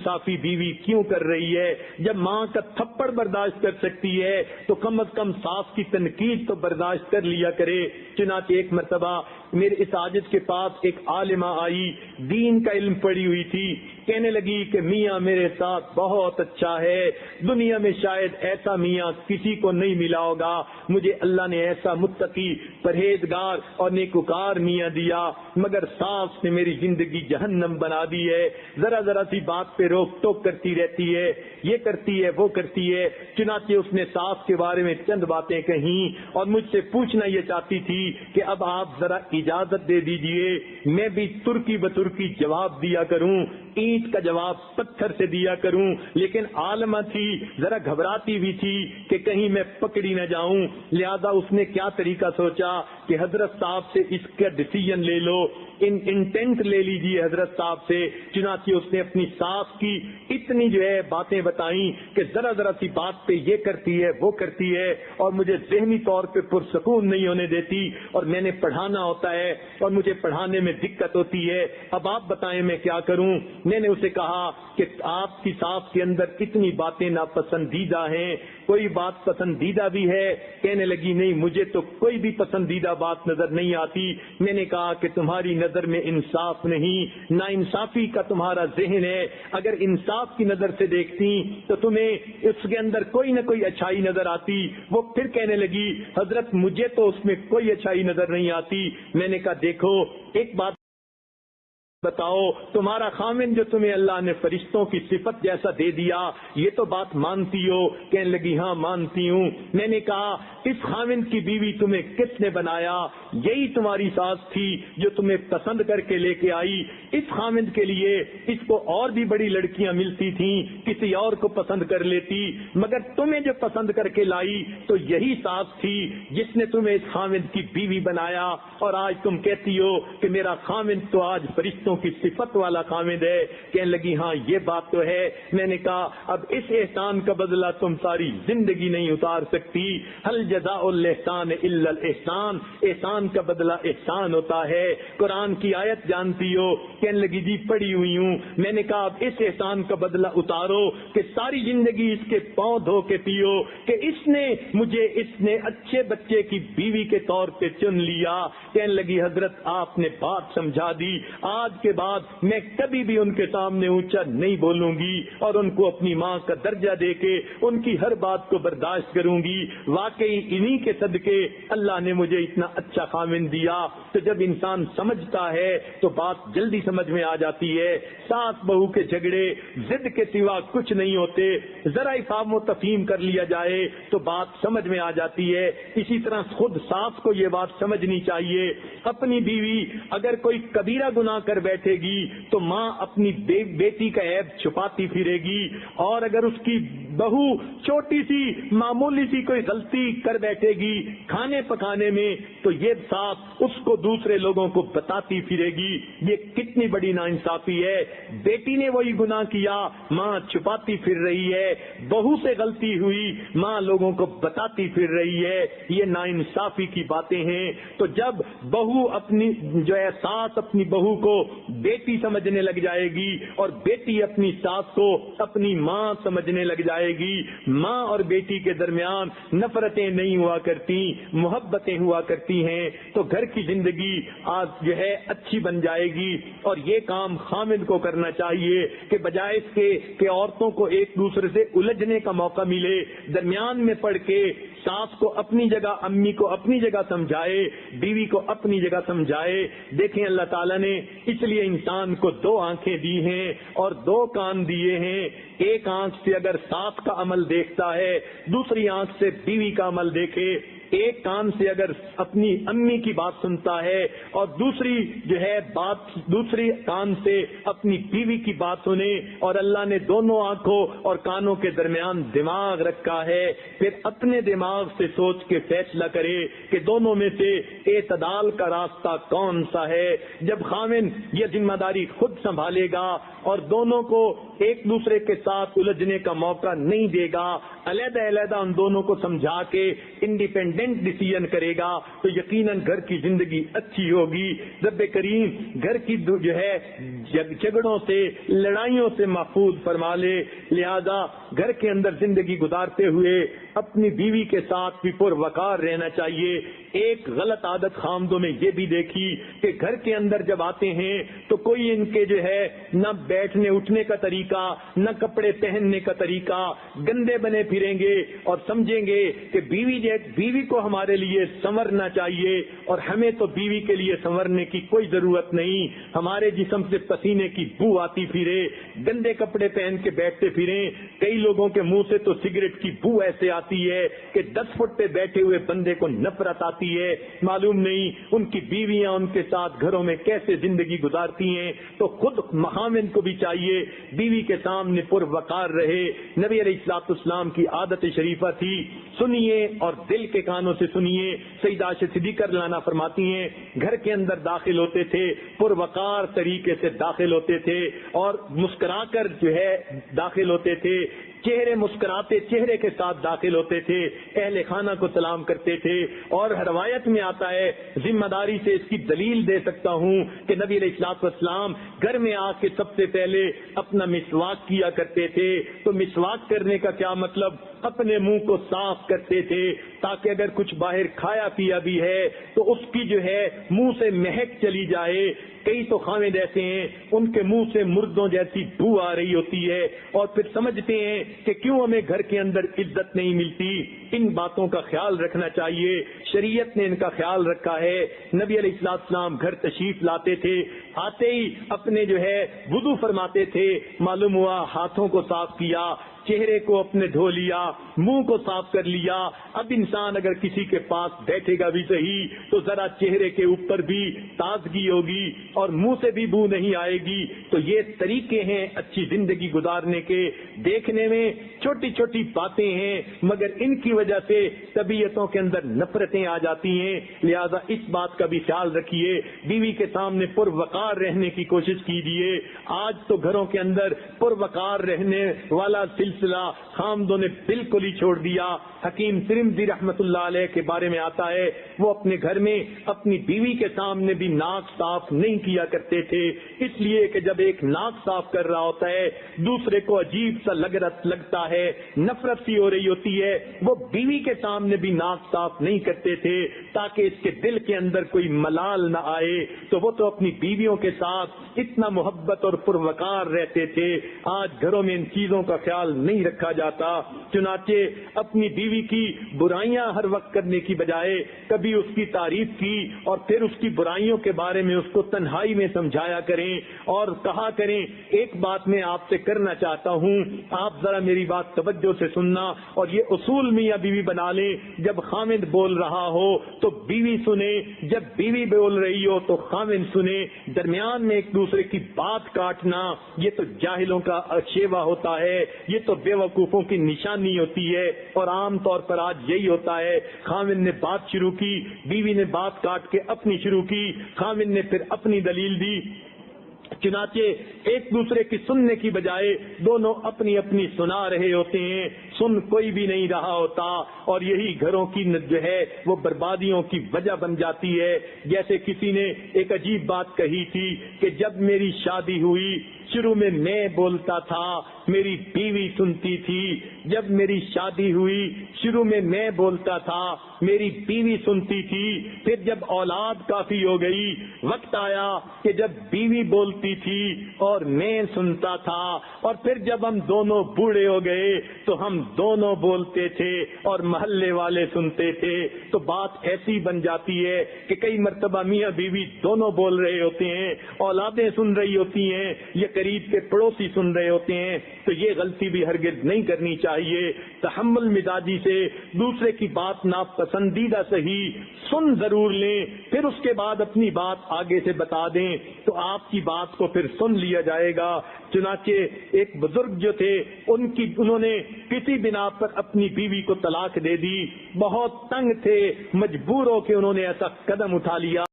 ناانصافی بیوی کیوں کر رہی ہے؟ جب ماں کا تھپڑ برداشت کر سکتی ہے تو کم از کم ساس کی تنقید تو برداشت کر لیا کرے۔ چنانچہ ایک مرتبہ میرے اس عاجز کے پاس ایک عالمہ آئی، دین کا علم پڑھی ہوئی تھی، کہنے لگی کہ میاں میرے ساتھ بہت اچھا ہے، دنیا میں شاید ایسا میاں کسی کو نہیں ملا ہوگا، مجھے اللہ نے ایسا متقی، پرہیزگار اور نیکوکار میاں دیا، مگر ساس نے میری زندگی جہنم بنا دی ہے، ذرا ذرا سی بات پہ روک ٹوک کرتی رہتی ہے، یہ کرتی ہے وہ کرتی ہے۔ چنانچہ اس نے ساس کے بارے میں چند باتیں کہیں اور مجھ سے پوچھنا یہ چاہتی تھی کہ اب آپ ذرا اجازت دے دیجئے میں بھی ترکی بترکی جواب دیا کروں، اینٹ کا جواب پتھر سے دیا کروں، لیکن عالمہ تھی، ذرا گھبراتی بھی تھی کہ کہیں میں پکڑی نہ جاؤں، لہذا اس نے کیا طریقہ سوچا کہ حضرت صاحب سے اس کا ڈیسیژن لے لو، انٹینٹ لے لیجیے حضرت صاحب سے۔ چنانچہ اس نے اپنی ساس کی اتنی باتیں بتائیں کہ ذرا ذرا سی بات پہ یہ کرتی ہے وہ کرتی ہے اور مجھے ذہنی طور پہ پرسکون نہیں ہونے دیتی، اور میں نے پڑھانا ہوتا ہے اور مجھے پڑھانے میں دقت ہوتی ہے، اب آپ بتائیں میں کیا کروں؟ میں نے اسے کہا کہ آپ کی ساس کے اندر کتنی باتیں ناپسندیدہ ہیں، کوئی بات پسندیدہ بھی ہے؟ کہنے لگی نہیں مجھے تو کوئی بھی پسندیدہ بات نظر نہیں آتی۔ میں نے کہا کہ تمہاری نظر میں انصاف نہیں، نا انصافی کا تمہارا ذہن ہے، اگر انصاف کی نظر سے دیکھتی تو تمہیں اس کے اندر کوئی نہ کوئی اچھائی نظر آتی۔ وہ پھر کہنے لگی حضرت مجھے تو اس میں کوئی اچھائی نظر نہیں آتی۔ میں نے کہا دیکھو ایک بات بتاؤ، تمہارا خامن جو تمہیں اللہ نے فرشتوں کی صفت جیسا دے دیا یہ تو بات مانتی ہو؟ کہنے لگی ہاں مانتی ہوں۔ میں نے کہا اس خامن کی بیوی تمہیں کس نے بنایا؟ یہی تمہاری ساس تھی جو تمہیں پسند کر کے لے کے آئی۔ اس خامن کے لیے اس کو اور بھی بڑی لڑکیاں ملتی تھیں، کسی اور کو پسند کر لیتی، مگر تمہیں جو پسند کر کے لائی تو یہی ساس تھی جس نے تمہیں اس خامن کی بیوی بنایا، اور آج تم کہتی ہو کہ میرا خامن تو آج فرشتوں کی صفت والا خامد ہے۔ کہنے لگی ہاں یہ بات تو ہے۔ میں نے کہا اب اس احسان کا بدلہ تم ساری زندگی نہیں اتار سکتی، ہل جزاء الاحسان الا الاحسان، احسان کا بدلہ احسان ہوتا ہے، قرآن کی آیت جانتی ہو؟ کہنے لگی جی پڑھی ہوئی ہوں۔ میں نے کہا اب اس احسان کا بدلہ اتارو کہ ساری زندگی اس کے پاؤں دھو کے پیو کہ اس نے اچھے بچے کی بیوی کے طور پہ چن لیا۔ کہنے لگی حضرت آپ نے بات سمجھا دی، آج کے بعد میں کبھی بھی ان کے سامنے اونچا نہیں بولوں گی اور ان کو اپنی ماں کا درجہ دے کے ان کی ہر بات کو برداشت کروں گی۔ واقعی انہی کے صدقے اللہ نے مجھے اتنا اچھا خامن دیا۔ تو جب انسان سمجھتا ہے تو بات جلدی سمجھ میں آ جاتی ہے۔ ساس بہو کے جھگڑے ضد کے سوا کچھ نہیں ہوتے، ذرا افہام و تفہیم کر لیا جائے تو بات سمجھ میں آ جاتی ہے۔ اسی طرح خود ساس کو یہ بات سمجھنی چاہیے، اپنی بیوی اگر کوئی کبیرہ گناہ کر بیٹھے گی تو ماں اپنی بیٹی کا عیب چھپاتی پھرے گی، اور اگر اس کی بہو چھوٹی سی معمولی سی کوئی غلطی کر بیٹھے گی کھانے پکانے میں تو یہ ساس اس کو دوسرے لوگوں کو بتاتی پھرے گی۔ یہ کتنی بڑی ناانصافی ہے، بیٹی نے وہی گناہ کیا ماں چھپاتی پھر رہی ہے، بہو سے غلطی ہوئی ماں لوگوں کو بتاتی پھر رہی ہے، یہ ناانصافی کی باتیں ہیں۔ تو جب بہو اپنی ساس اپنی بہو کو بیٹی سمجھنے لگ جائے گی اور بیٹی اپنی ساس کو اپنی ماں سمجھنے لگ جائے گی، ماں اور بیٹی کے درمیان نفرتیں نہیں ہوا کرتی، محبتیں ہوا کرتی ہیں، تو گھر کی زندگی آج اچھی بن جائے گی۔ اور یہ کام خامد کو کرنا چاہیے کہ بجائے اس کے کہ عورتوں کو ایک دوسرے سے الجھنے کا موقع ملے، درمیان میں پڑھ کے ساس کو اپنی جگہ، امی کو اپنی جگہ سمجھائے، بیوی کو اپنی جگہ سمجھائے۔ دیکھیں اللہ تعالیٰ نے اس لیے انسان کو 2 آنکھیں دی ہیں اور 2 کان دیے ہیں۔ ایک آنکھ سے اگر ساس کا عمل دیکھتا ہے، دوسری آنکھ سے بیوی کا عمل دیکھے۔ ایک کان سے اگر اپنی امی کی بات سنتا ہے اور دوسری کان سے اپنی بیوی کی بات سنے، اور اللہ نے دونوں آنکھوں اور کانوں کے درمیان دماغ رکھا ہے، پھر اپنے دماغ سے سوچ کے فیصلہ کرے کہ دونوں میں سے اعتدال کا راستہ کون سا ہے۔ جب خامن یہ ذمہ داری خود سنبھالے گا اور دونوں کو ایک دوسرے کے ساتھ الجھنے کا موقع نہیں دے گا، علیحدہ علیحدہ ان دونوں کو سمجھا کے انڈیپینڈنٹ ڈیسیژن کرے گا تو یقیناً گھر کی زندگی اچھی ہوگی۔ رب کریم گھر کی جو ہے جھگڑوں سے، لڑائیوں سے محفوظ فرما لے، لہذا گھر کے اندر زندگی گزارتے ہوئے اپنی بیوی کے ساتھ بھی پروقار رہنا چاہیے۔ ایک غلط عادت خامدوں میں یہ بھی دیکھی کہ گھر کے اندر جب آتے ہیں تو کوئی ان کے جو ہے نہ بیٹھنے اٹھنے کا طریقہ، نہ کپڑے پہننے کا طریقہ، گندے بنے پھریں گے اور سمجھیں گے کہ بیوی کو ہمارے لیے سنورنا چاہیے اور ہمیں تو بیوی کے لیے سنورنے کی کوئی ضرورت نہیں، ہمارے جسم سے پسینے کی بو آتی پھرے، گندے کپڑے پہن کے بیٹھتے پھریں۔ کئی لوگوں کے منہ سے تو سگریٹ کی بو ایسے آتی ہے کہ 10 فٹ پہ بیٹھے ہوئے بندے کو نفرت آتی ہے، معلوم نہیں ان کی بیویاں ان کے ساتھ گھروں میں کیسے زندگی گزارتی ہیں۔ تو خود خاوند کو بھی چاہیے بیوی کے سامنے پروقار رہے۔ نبی علیہ الصلوۃ والسلام کی عادت شریفہ تھی، سنیے اور دل کے کانوں سے سنیے، سیدہ عائشہ صدیقہ لانا فرماتی ہیں گھر کے اندر داخل ہوتے تھے، پروقار طریقے سے داخل ہوتے تھے اور مسکرا کر جو ہے داخل ہوتے تھے، چہرے مسکراتے چہرے کے ساتھ داخل ہوتے تھے، اہل خانہ کو سلام کرتے تھے۔ اور روایت میں آتا ہے، ذمہ داری سے اس کی دلیل دے سکتا ہوں کہ نبی علیہ الصلوۃ والسلام گھر میں آ کے سب سے پہلے اپنا مسواک کیا کرتے تھے۔ تو مسواک کرنے کا کیا مطلب؟ اپنے منہ کو صاف کرتے تھے تاکہ اگر کچھ باہر کھایا پیا بھی ہے تو اس کی جو ہے منہ سے مہک چلی جائے۔ کئی تو خاوند ایسے ہیں ان کے منہ سے مردوں جیسی بو آ رہی ہوتی ہے اور پھر سمجھتے ہیں کہ کیوں ہمیں گھر کے اندر عزت نہیں ملتی۔ ان باتوں کا خیال رکھنا چاہیے، شریعت نے ان کا خیال رکھا ہے۔ نبی علیہ السلام گھر تشریف لاتے تھے، آتے ہی اپنے جو ہے وضو فرماتے تھے، معلوم ہوا ہاتھوں کو صاف کیا، چہرے کو اپنے دھو لیا، منہ کو صاف کر لیا۔ اب انسان اگر کسی کے پاس بیٹھے گا بھی صحیح تو ذرا چہرے کے اوپر بھی تازگی ہوگی اور منہ سے بھی بو نہیں آئے گی۔ تو یہ طریقے ہیں اچھی زندگی گزارنے کے۔ دیکھنے میں چھوٹی چھوٹی باتیں ہیں مگر ان کی وجہ سے طبیعتوں کے اندر نفرتیں آ جاتی ہیں، لہذا اس بات کا بھی خیال رکھیے، بیوی کے سامنے پروقار رہنے کی کوشش کیجیے۔ آج تو گھروں کے اندر پروقار رہنے والا سلسلہ خامدوں نے بالکل ہی چھوڑ دیا۔ حکیم ترمذی رحمت اللہ علیہ کے بارے میں آتا ہے وہ اپنے گھر میں اپنی بیوی کے سامنے بھی ناک صاف نہیں کیا کرتے تھے، اس لیے کہ جب ایک ناک صاف کر رہا ہوتا ہے دوسرے کو عجیب سا لگتا ہے، نفرت سی ہو رہی ہوتی ہے، وہ بیوی کے سامنے بھی ناک صاف نہیں کرتے تھے تاکہ اس کے دل کے اندر کوئی ملال نہ آئے۔ تو وہ تو اپنی بیویوں کے ساتھ اتنا محبت اور پروقار رہتے تھے۔ آج گھروں میں ان چیزوں کا خیال نہیں رکھا جاتا، چنانچہ اپنی بیوی کی برائیاں ہر وقت کرنے کی بجائے کبھی اس کی تعریف کی اور پھر اس کی برائیوں کے بارے میں اس کو تنہائی میں سمجھایا کریں اور کہا کریں۔ ایک بات میں آپ سے کرنا چاہتا ہوں، آپ ذرا میری بات توجہ سے سننا اور یہ اصول میاں بیوی بنا لیں، جب خامد بول رہا ہو تو بیوی سنے، جب بیوی بول رہی ہو تو خامد سنے، درمیان میں ایک دوسرے کی بات کاٹنا یہ تو جاہلوں کا شیوا ہوتا ہے، یہ تو بے وقوفوں کی نشانی ہوتی ہے اور عام طور پر آج یہی ہوتا ہے۔ خامد نے بات شروع کی، بیوی نے بات کاٹ کے اپنی شروع کی، خامد نے پھر اپنی دلیل دی، چنانچہ ایک دوسرے کی سننے کی بجائے دونوں اپنی اپنی سنا رہے ہوتے ہیں، سن کوئی بھی نہیں رہا ہوتا اور یہی گھروں کی جو ہے وہ بربادیوں کی وجہ بن جاتی ہے۔ جیسے کسی نے ایک عجیب بات کہی تھی کہ جب میری شادی ہوئی شروع میں بولتا تھا میری بیوی سنتی تھی، جب میری شادی ہوئی شروع میں بولتا تھا میری بیوی سنتی تھی، پھر جب اولاد کافی ہو گئی وقت آیا کہ جب بیوی بولتی تھی اور میں سنتا تھا، اور پھر جب ہم دونوں بوڑھے ہو گئے تو ہم دونوں بولتے تھے اور محلے والے سنتے تھے۔ تو بات ایسی بن جاتی ہے کہ کئی مرتبہ میاں بیوی دونوں بول رہے ہوتے ہیں، اولادیں سن رہی ہوتی ہیں، یہ قریب کے پڑوسی سن رہے ہوتے ہیں۔ تو یہ غلطی بھی ہرگز نہیں کرنی چاہیے، تحمل مزاجی سے دوسرے کی بات ناپسندیدہ صحیح سن ضرور لیں، پھر اس کے بعد اپنی بات آگے سے بتا دیں تو آپ کی بات کو پھر سن لیا جائے گا۔ چنانچہ ایک بزرگ جو تھے انہوں نے کسی بنا پر اپنی بیوی کو طلاق دے دی، بہت تنگ تھے، مجبور ہو کے انہوں نے ایسا قدم اٹھا لیا